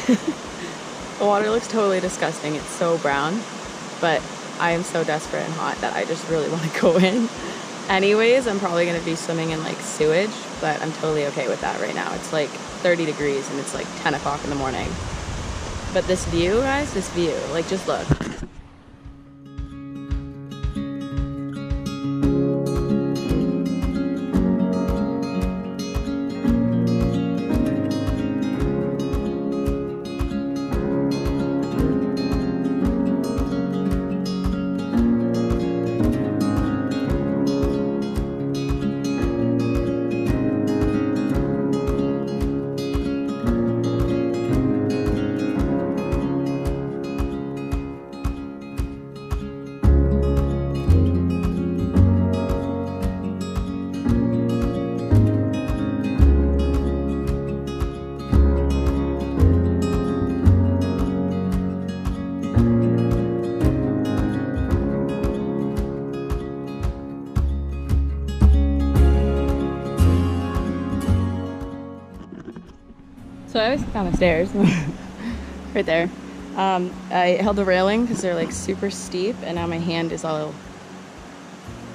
The water looks totally disgusting. It's so brown, but I am so desperate and hot that I just really want to go in. Anyways, I'm probably going to be swimming in like sewage, but I'm totally okay with that right now. It's like 30 degrees and it's like 10 o'clock in the morning. But this view, guys, this view, like just look. So I always sit down the stairs, right there. I held the railing because they're like super steep, and now my hand is all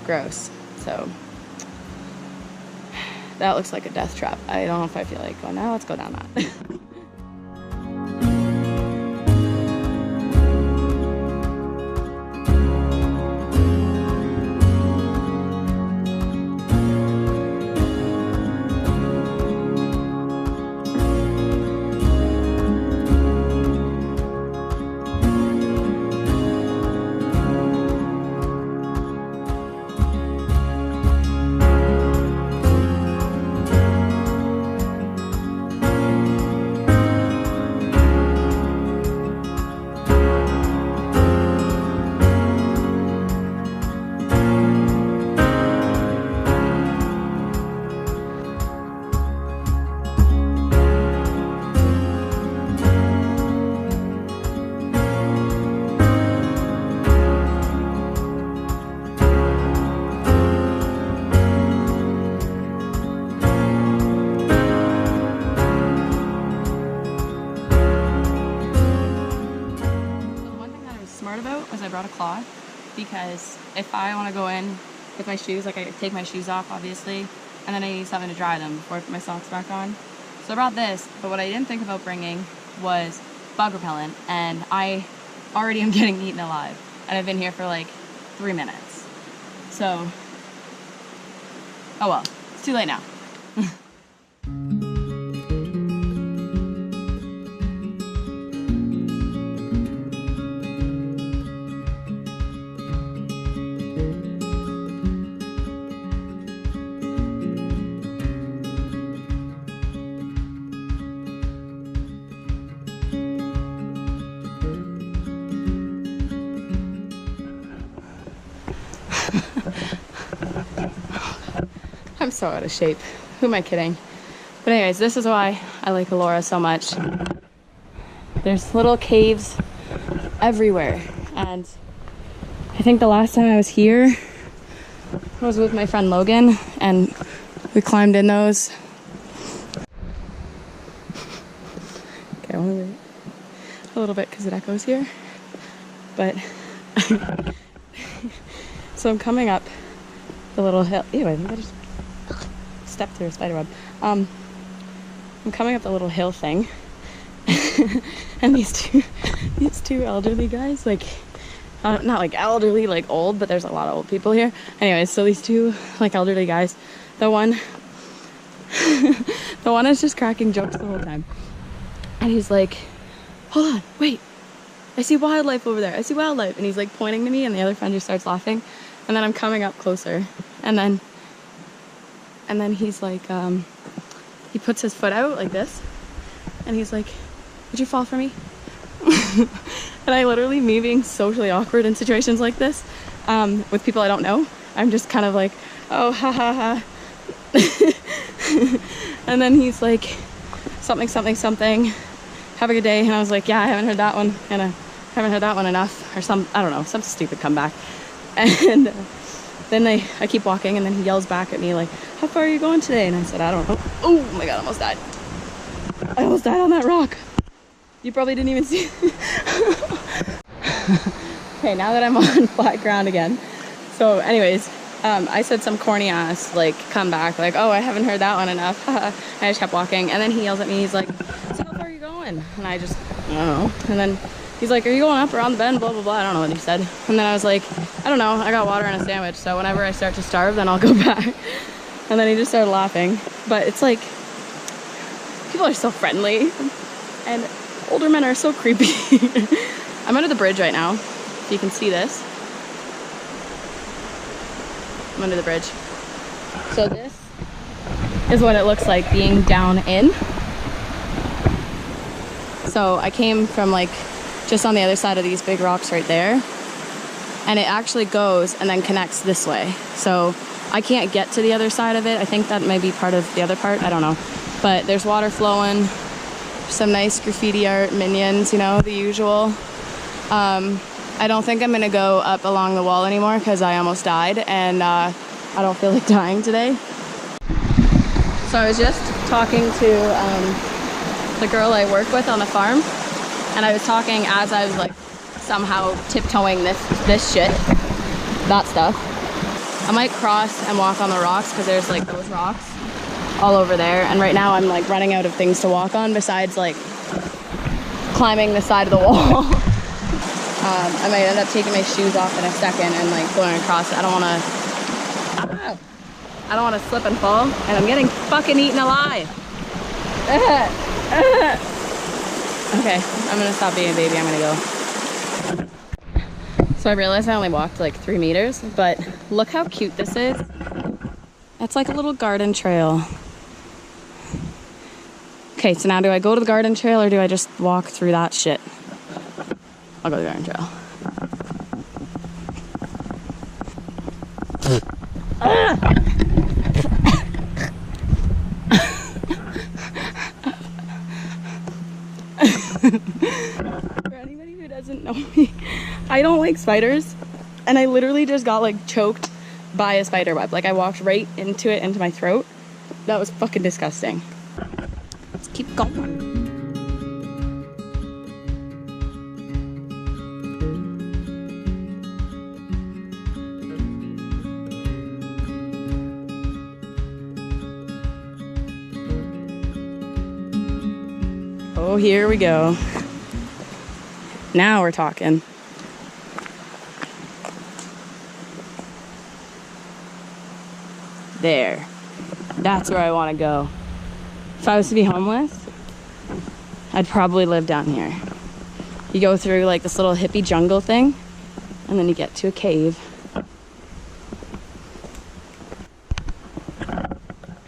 gross. So that looks like a death trap. I don't know if I feel like going, now let's go down that. I brought a cloth because if I want to go in with my shoes, like I take my shoes off obviously, and then I need something to dry them before I put my socks back on. So I brought this, but what I didn't think about bringing was bug repellent, and I already am getting eaten alive, and I've been here for like 3 minutes. So, oh well, it's too late now. I'm so out of shape. Who am I kidding? But anyways, this is why I like ELORA so much. There's little caves everywhere. And I think the last time I was here was with my friend Logan, and we climbed in those. Okay, I want to wait a little bit because it echoes here. But so I'm coming up the little hill. Ew, I think I just stepped through a spider web. I'm coming up the little hill thing, and these two elderly guys, like not like elderly, like old, but there's a lot of old people here. Anyways, so these two like elderly guys, the one is just cracking jokes the whole time, and he's like, hold on, wait, I see wildlife over there, I see wildlife, and he's like pointing to me, and the other friend just starts laughing, and then I'm coming up closer, and then he's like, he puts his foot out like this, and he's like, would you fall for me? And I literally, me being socially awkward in situations like this, with people I don't know, I'm just kind of like, oh, ha ha ha. And then he's like, something, have a good day. And I was like, yeah, I haven't heard that one, and I haven't heard that one enough, or I don't know, some stupid comeback. And then I keep walking, and then he yells back at me like, how far are you going today? And I said, I don't know. Oh my god, I almost died. I almost died on that rock. You probably didn't even see. Okay, now that I'm on flat ground again. So anyways, I said some corny ass, like, come back, like, oh, I haven't heard that one enough. I just kept walking, and then he yells at me, he's like, so how far are you going? And I just, I don't know. And then he's like, are you going up around the bend, blah, blah, blah. I don't know what he said. And then I was like, I don't know, I got water and a sandwich, so whenever I start to starve, then I'll go back. And then he just started laughing. But it's like, people are so friendly, and older men are so creepy. I'm under the bridge right now, if you can see this. I'm under the bridge. So this is what it looks like being down in. So I came from like just on the other side of these big rocks right there, and it actually goes and then connects this way. So I can't get to the other side of it. I think that may be part of the other part, I don't know. But there's water flowing, some nice graffiti art, minions, you know, the usual. I don't think I'm gonna go up along the wall anymore because I almost died, and I don't feel like dying today. So I was just talking to the girl I work with on the farm, and I was talking as I was like somehow tiptoeing this shit, that stuff. I might cross and walk on the rocks because there's like those rocks all over there, and right now I'm like running out of things to walk on besides like climbing the side of the wall. I might end up taking my shoes off in a second and like going across. I don't want to slip and fall, and I'm getting fucking eaten alive. Okay, I'm gonna stop being a baby. I'm gonna go. So I realized I only walked like 3 meters, but look how cute this is. It's like a little garden trail. Okay, so now do I go to the garden trail or do I just walk through that shit? I'll go to the garden trail. For anybody who doesn't know me, I don't like spiders, and I literally just got like choked by a spider web. Like I walked right into it, into my throat. That was fucking disgusting. Let's keep going. Oh, here we go. Now we're talking. There. That's where I want to go. If I was to be homeless, I'd probably live down here. You go through like this little hippie jungle thing, and then you get to a cave.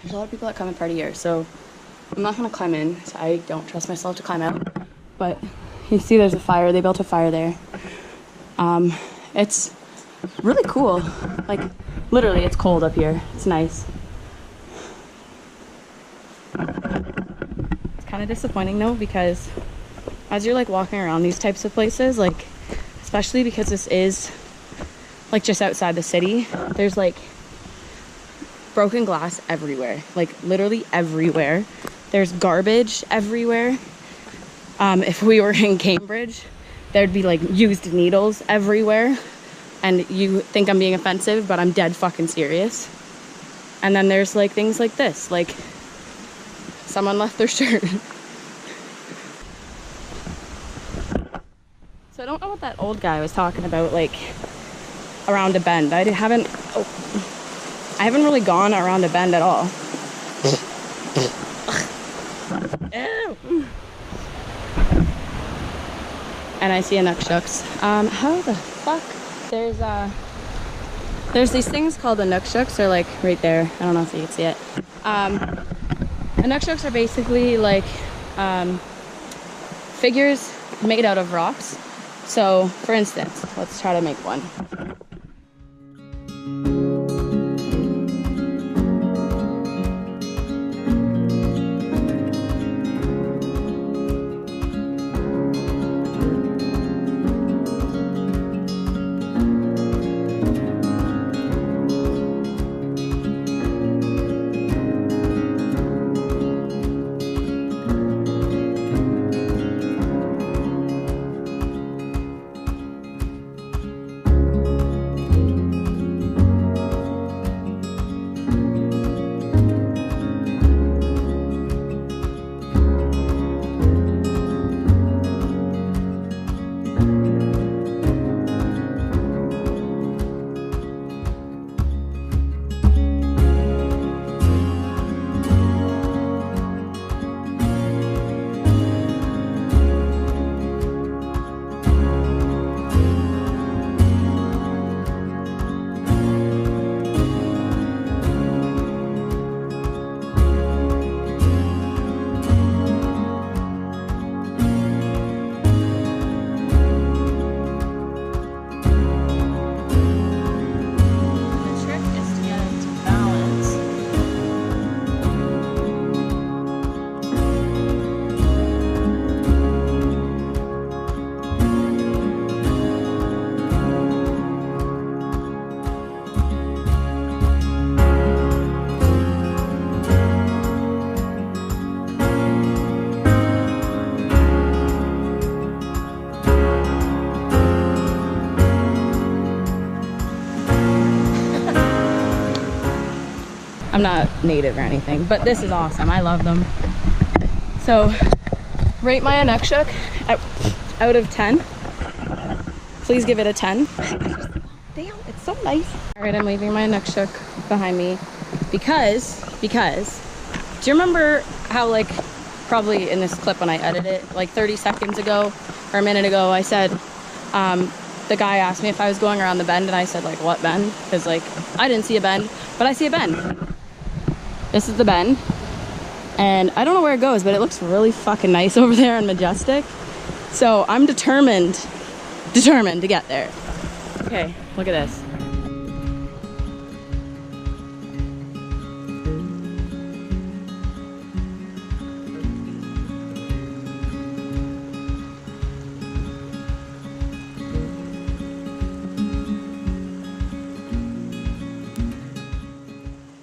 There's a lot of people that come and party here, so I'm not gonna climb in. So I don't trust myself to climb out. But you see there's a fire. They built a fire there. It's really cool. Like literally it's cold up here. It's nice. It's kind of disappointing though, because as you're like walking around these types of places, like especially because this is like just outside the city, there's like broken glass everywhere, like literally everywhere. There's garbage everywhere. If we were in Cambridge, there'd be like used needles everywhere. And you think I'm being offensive, but I'm dead fucking serious. And then there's like things like this, like someone left their shirt. So I don't know what that old guy was talking about, like around a bend. I haven't really gone around a bend at all. Ew. And I see a nukshuks. How the fuck? There's these things called the nukshuks. They're like right there. I don't know if you can see it. The nukshuks are basically like figures made out of rocks. So, for instance, let's try to make one. I'm not native or anything, but this is awesome. I love them. So rate my Inukshuk out of 10. Please give it a 10. Damn, it's so nice. All right, I'm leaving my Inukshuk behind me because, do you remember how, like, probably in this clip when I edited it, like 30 seconds ago or a minute ago, I said, the guy asked me if I was going around the bend, and I said, like, what bend? Because, like, I didn't see a bend, but I see a bend. This is the bend, and I don't know where it goes, but it looks really fucking nice over there and majestic. So I'm determined to get there. Okay, look at this.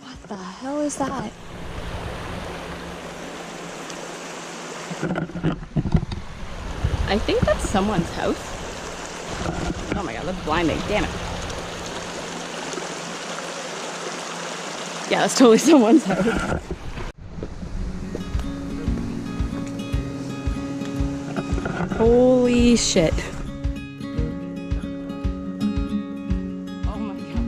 What the hell is that? I think that's someone's house. Oh my god, that's blinding. Damn it. Yeah, that's totally someone's house. Holy shit. Oh my god.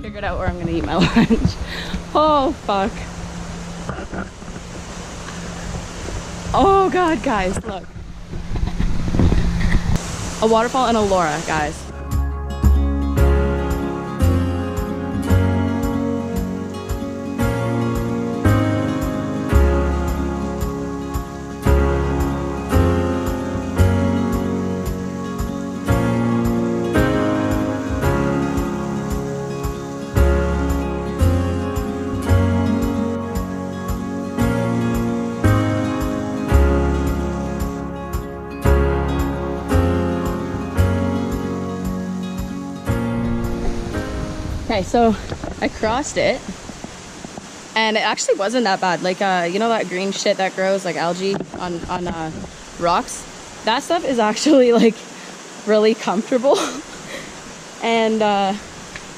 Figured out where I'm gonna eat my lunch. Oh fuck. Oh god, guys, look. A waterfall in ELORA, guys. Okay, so I crossed it, and it actually wasn't that bad. Like, you know that green shit that grows, like algae on rocks? That stuff is actually, like, really comfortable. And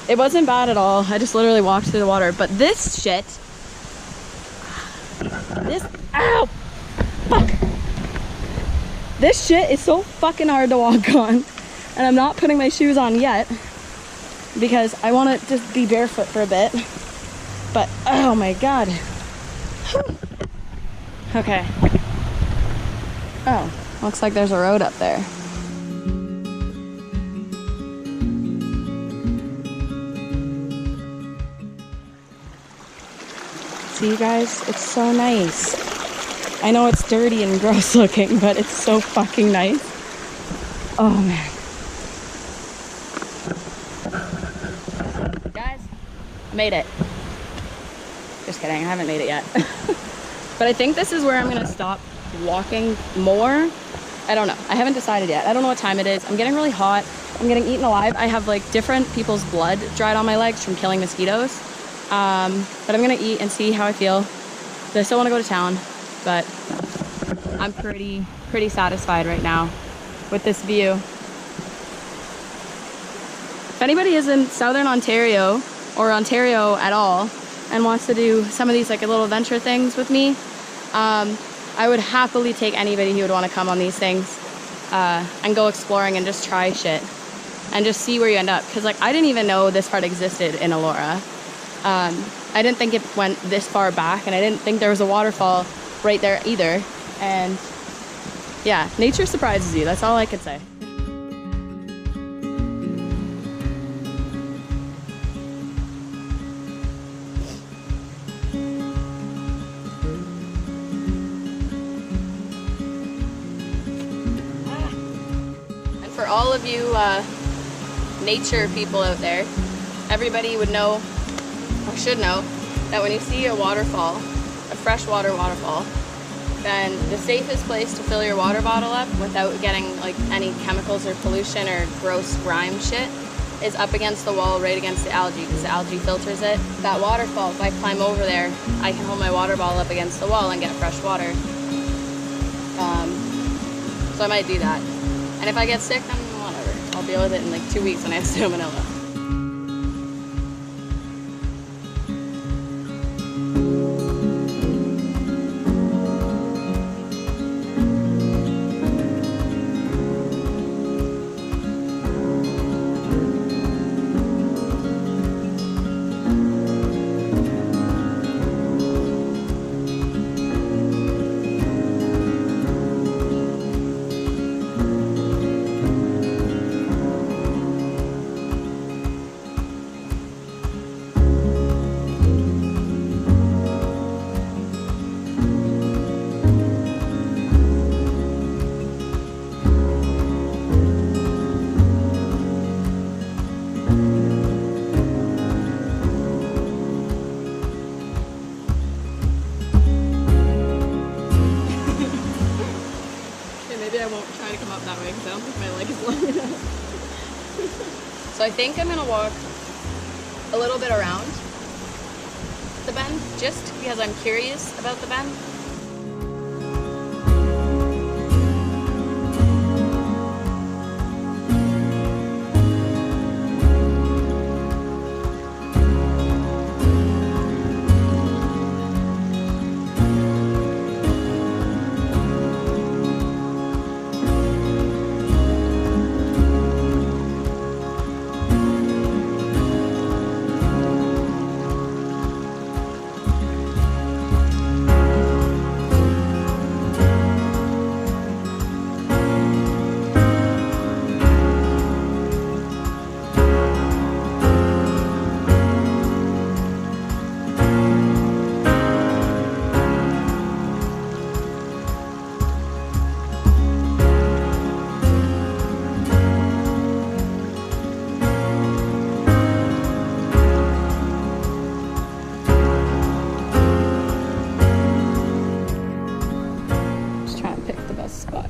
it wasn't bad at all. I just literally walked through the water. But this shit, ow, fuck. This shit is so fucking hard to walk on. And I'm not putting my shoes on yet, because I want to just be barefoot for a bit. But oh my god. Okay. Oh, looks like there's a road up there. See, you guys, it's so nice. I know it's dirty and gross looking, but it's so fucking nice. Oh man. Made it. Just kidding, I haven't made it yet. But I think this is where I'm gonna stop walking more. I don't know, I haven't decided yet. I don't know what time it is. I'm getting really hot. I'm getting eaten alive. I have like different people's blood dried on my legs from killing mosquitoes. But I'm gonna eat and see how I feel. I still wanna go to town, but I'm pretty satisfied right now with this view. If anybody is in Southern Ontario, or Ontario at all, and wants to do some of these like little adventure things with me, I would happily take anybody who would want to come on these things and go exploring and just try shit and just see where you end up. Because like I didn't even know this part existed in ELORA. I didn't think it went this far back, and I didn't think there was a waterfall right there either. And yeah, nature surprises you. That's all I could say. For all of you nature people out there, everybody would know, or should know, that when you see a waterfall, a freshwater waterfall, then the safest place to fill your water bottle up without getting like any chemicals or pollution or gross grime shit is up against the wall, right against the algae, because the algae filters it. That waterfall, if I climb over there, I can hold my water bottle up against the wall and get fresh water. So I might do that. And if I get sick, then whatever. I'll deal with it in like 2 weeks when I have salmonella. Maybe I won't try to come up that way because I don't think my leg is long enough. So I think I'm gonna walk a little bit around the bend just because I'm curious about the bend.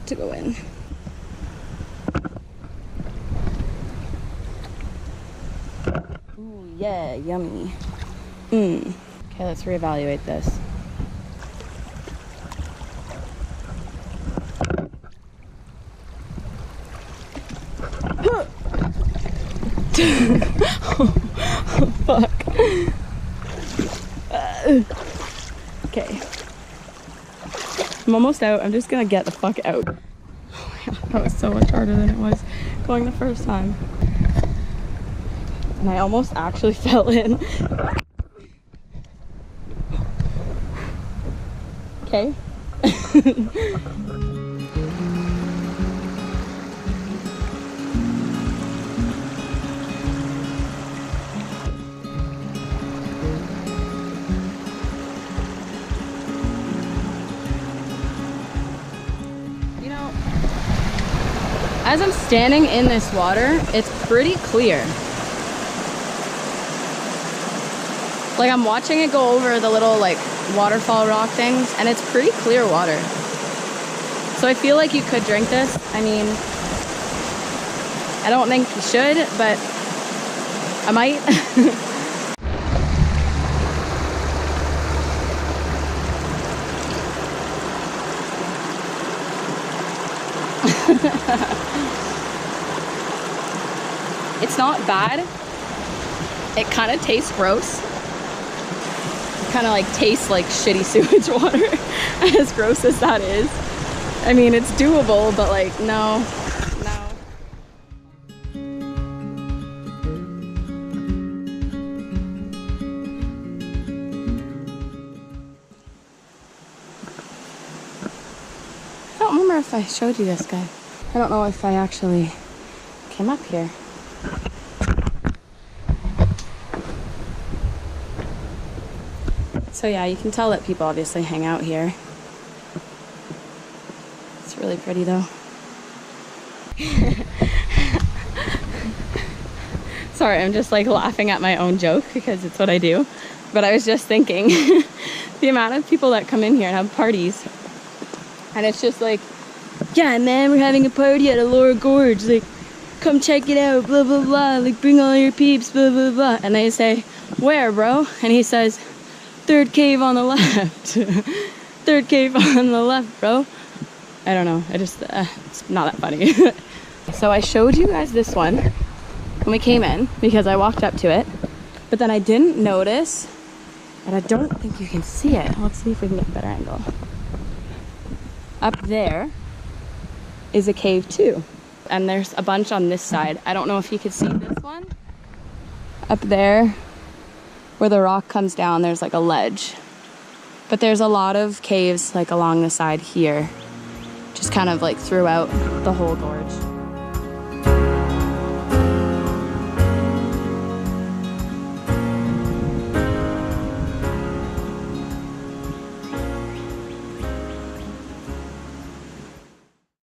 To go in. Ooh, yeah, yummy. Okay, let's reevaluate this. Oh, fuck. Okay. I'm almost out. I'm just gonna get the fuck out. Oh my God, that was so much harder than it was going the first time. And I almost actually fell in. Okay. As I'm standing in this water, it's pretty clear. Like I'm watching it go over the little like waterfall rock things and it's pretty clear water. So I feel like you could drink this. I mean, I don't think you should, but I might. It's not bad. It kind of tastes gross. It kind of like tastes like shitty sewage water, as gross as that is. I mean, it's doable, but like, no. I don't remember if I showed you this guy. I don't know if I actually came up here. So yeah, you can tell that people obviously hang out here. It's really pretty though. Sorry, I'm just like laughing at my own joke because it's what I do. But I was just thinking the amount of people that come in here and have parties. And it's just like, yeah, man, we're having a party at ELORA Gorge. Like, come check it out, blah, blah, blah, like bring all your peeps, blah, blah, blah. And they say, where, bro? And he says, third cave on the left. Third cave on the left, bro. I don't know, it's not that funny. So I showed you guys this one when we came in because I walked up to it, but then I didn't notice, and I don't think you can see it. Let's see if we can get a better angle. Up there is a cave too. And there's a bunch on this side. I don't know if you could see this one. Up there, where the rock comes down, there's like a ledge. But there's a lot of caves like along the side here, just kind of like throughout the whole gorge.